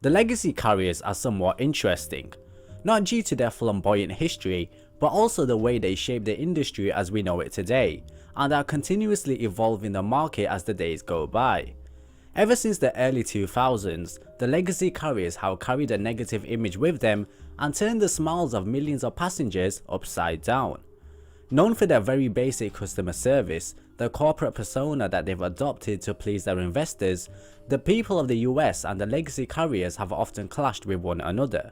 The legacy carriers are somewhat interesting, not due to their flamboyant history, but also the way they shape the industry as we know it today, and are continuously evolving the market as the days go by. Ever since the early 2000s, the legacy carriers have carried a negative image with them and turned the smiles of millions of passengers upside down. Known for their very basic customer service, the corporate persona that they've adopted to please their investors, the people of the US and the legacy carriers have often clashed with one another.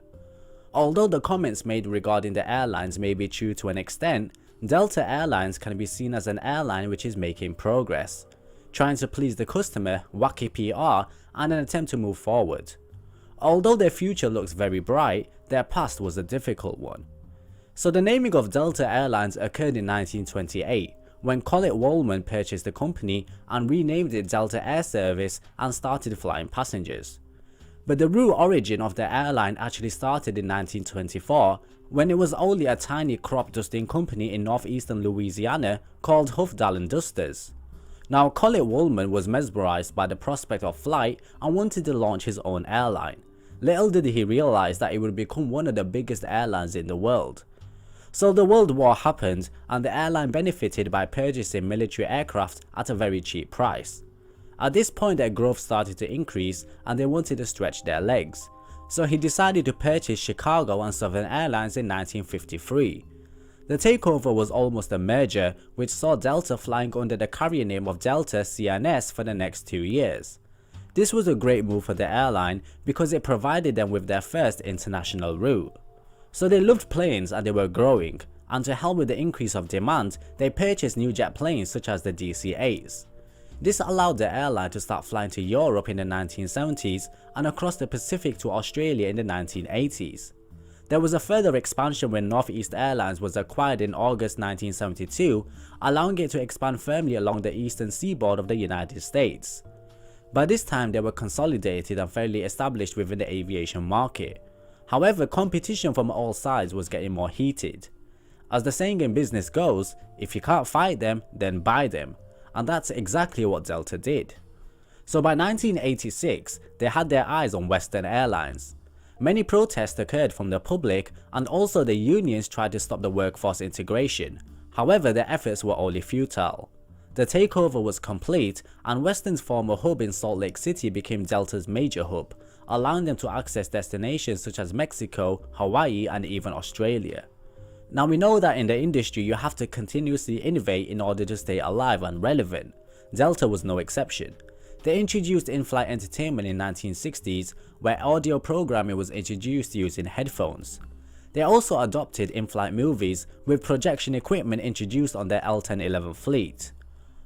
Although the comments made regarding the airlines may be true to an extent, Delta Airlines can be seen as an airline which is making progress, trying to please the customer, wacky PR, and an attempt to move forward. Although their future looks very bright, their past was a difficult one. So the naming of Delta Airlines occurred in 1928, when Colin Woolman purchased the company and renamed it Delta Air Service and started flying passengers. But the real origin of the airline actually started in 1924, when it was only a tiny crop dusting company in northeastern Louisiana called Hufdalen Dusters. Now Colin Woolman was mesmerized by the prospect of flight and wanted to launch his own airline. Little did he realize that it would become one of the biggest airlines in the world. So the World War happened and the airline benefited by purchasing military aircraft at a very cheap price. At this point their growth started to increase and they wanted to stretch their legs. So he decided to purchase Chicago and Southern Airlines in 1953. The takeover was almost a merger which saw Delta flying under the carrier name of Delta CNS for the next 2 years. This was a great move for the airline because it provided them with their first international route. So they loved planes and they were growing, and to help with the increase of demand, they purchased new jet planes such as the DC-8s. This allowed the airline to start flying to Europe in the 1970s and across the Pacific to Australia in the 1980s. There was a further expansion when Northeast Airlines was acquired in August 1972, allowing it to expand firmly along the eastern seaboard of the United States. By this time they were consolidated and fairly established within the aviation market. However, competition from all sides was getting more heated. As the saying in business goes, if you can't fight them, then buy them. And that's exactly what Delta did. So by 1986, they had their eyes on Western Airlines. Many protests occurred from the public and also the unions tried to stop the workforce integration. However, their efforts were only futile. The takeover was complete and Western's former hub in Salt Lake City became Delta's major hub, allowing them to access destinations such as Mexico, Hawaii, and even Australia. Now we know that in the industry you have to continuously innovate in order to stay alive and relevant. Delta was no exception. They introduced in-flight entertainment in the 1960s, where audio programming was introduced using headphones. They also adopted in-flight movies, with projection equipment introduced on their L-1011 fleet.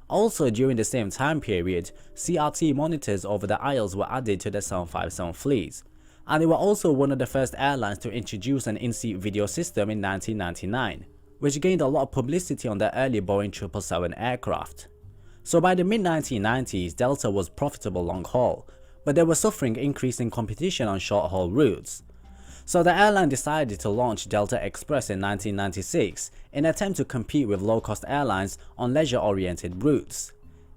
Also during the same time period, CRT monitors over the aisles were added to the 757 fleet, and they were also one of the first airlines to introduce an in-seat video system in 1999, which gained a lot of publicity on the early Boeing 777 aircraft. So by the mid-1990s, Delta was profitable long haul, but they were suffering increasing competition on short haul routes. So the airline decided to launch Delta Express in 1996 in an attempt to compete with low-cost airlines on leisure-oriented routes.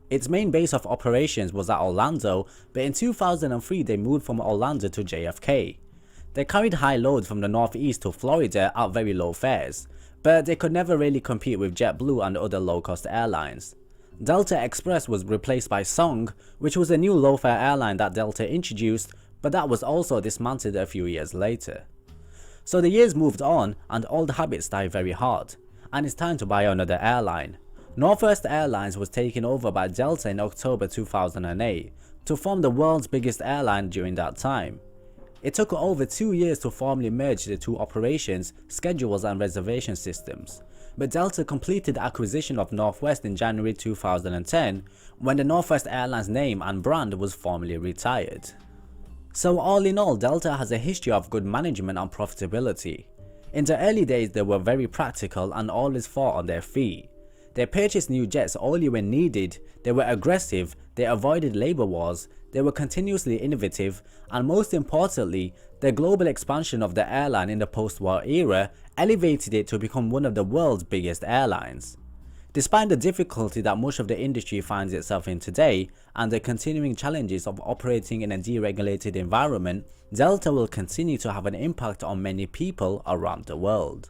Its main base of operations was at Orlando, but in 2003 they moved from Orlando to JFK. They carried high loads from the northeast to Florida at very low fares, but they could never really compete with JetBlue and other low-cost airlines. Delta Express was replaced by Song, which was a new low-fare airline that Delta introduced, but that was also dismantled a few years later. So the years moved on and old habits died very hard, and it's time to buy another airline. Northwest Airlines was taken over by Delta in October 2008 to form the world's biggest airline during that time. It took over 2 years to formally merge the two operations, schedules and reservation systems, but Delta completed the acquisition of Northwest in January 2010 when the Northwest Airlines name and brand was formally retired. So all in all, Delta has a history of good management and profitability. In the early days they were very practical and always thought on their feet. They purchased new jets only when needed, they were aggressive, they avoided labor wars, they were continuously innovative, and most importantly, the global expansion of the airline in the post-war era elevated it to become one of the world's biggest airlines. Despite the difficulty that much of the industry finds itself in today and the continuing challenges of operating in a deregulated environment, Delta will continue to have an impact on many people around the world.